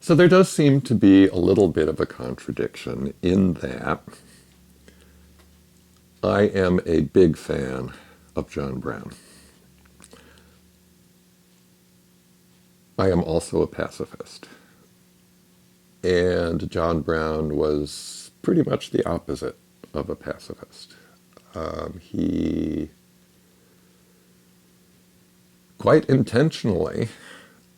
So there does seem to be a little bit of a contradiction in that I am a big fan of John Brown. I am also a pacifist. And John Brown was pretty much the opposite of a pacifist. He quite intentionally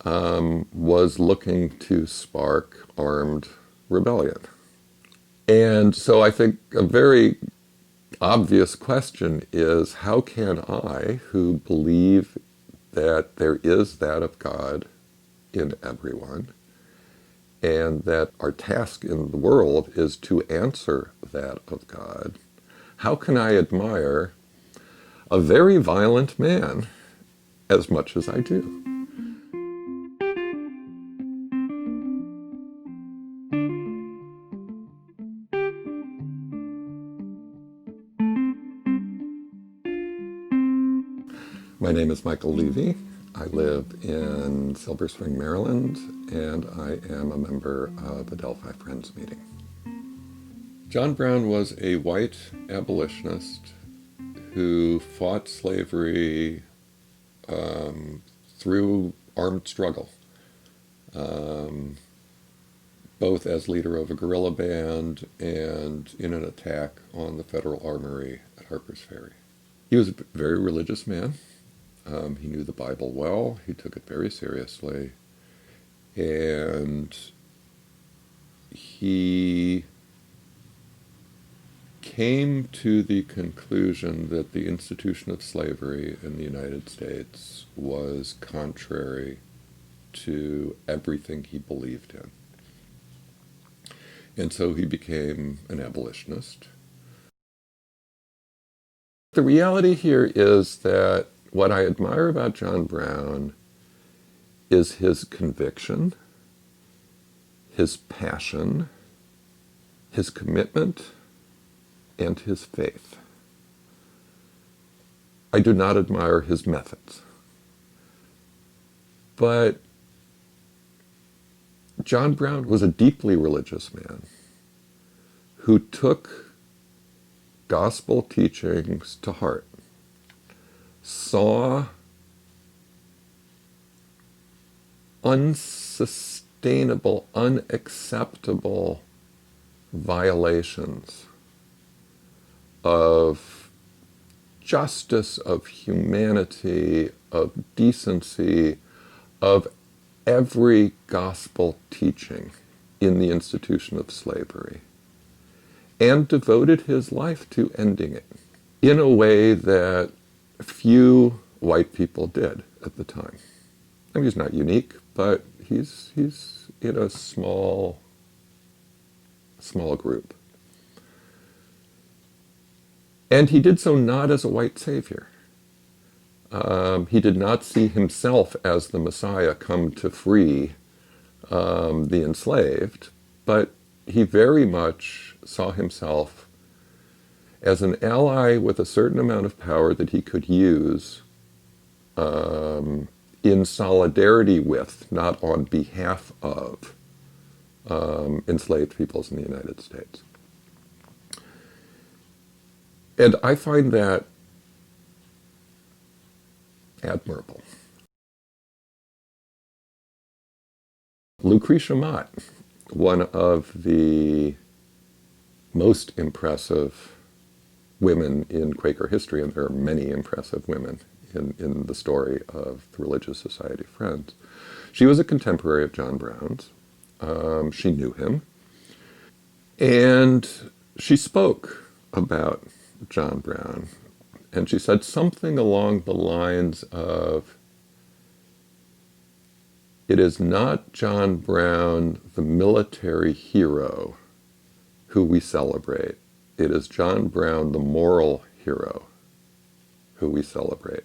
was looking to spark armed rebellion. And so I think a very obvious question is, how can I, who believe that there is that of God in everyone, and that our task in the world is to answer that of God, how can I admire a very violent man as much as I do? My name is Michael Levi. I live in Silver Spring, Maryland, and I am a member of Adelphi Friends Meeting. John Brown was a white abolitionist who fought slavery through armed struggle, both as leader of a guerrilla band and in an attack on the Federal Armory at Harpers Ferry. He was a very religious man. He knew the Bible well. He took it very seriously. And he came to the conclusion that the institution of slavery in the United States was contrary to everything he believed in. And so he became an abolitionist. The reality here is that what I admire about John Brown is his conviction, his passion, his commitment, and his faith. I do not admire his methods. But John Brown was a deeply religious man who took gospel teachings to heart, saw unsustainable, unacceptable violations of justice, of humanity, of decency, of every gospel teaching in the institution of slavery, and devoted his life to ending it in a way that few white people did at the time. I mean, he's not unique, but he's in a small group. And he did so not as a white savior. He did not see himself as the Messiah come to free the enslaved, but he very much saw himself as an ally with a certain amount of power that he could use in solidarity with, not on behalf of, enslaved peoples in the United States. And I find that admirable. Lucretia Mott, one of the most impressive women in Quaker history, and there are many impressive women in the story of the Religious Society Friends. She was a contemporary of John Brown's. She knew him. And she spoke about John Brown. And she said something along the lines of, "It is not John Brown, the military hero, who we celebrate. It is John Brown, the moral hero, who we celebrate."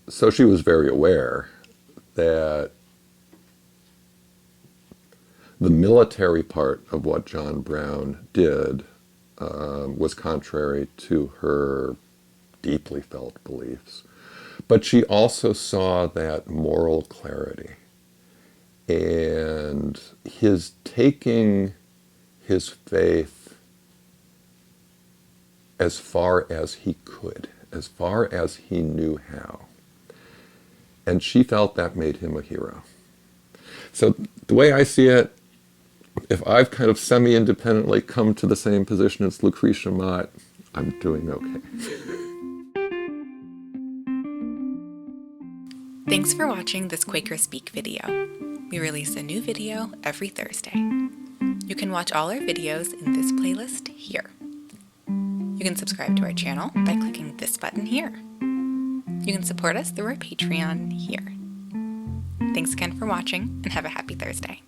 So she was very aware that the military part of what John Brown did was contrary to her deeply felt beliefs. But she also saw that moral clarity. And his taking his faith as far as he could, as far as he knew how. And she felt that made him a hero. So the way I see it, if I've kind of semi-independently come to the same position as Lucretia Mott, I'm doing okay. Thanks for watching this QuakerSpeak video. We release a new video every Thursday. You can watch all our videos in this playlist here. You can subscribe to our channel by clicking this button here. You can support us through our Patreon here. Thanks again for watching, and have a happy Thursday.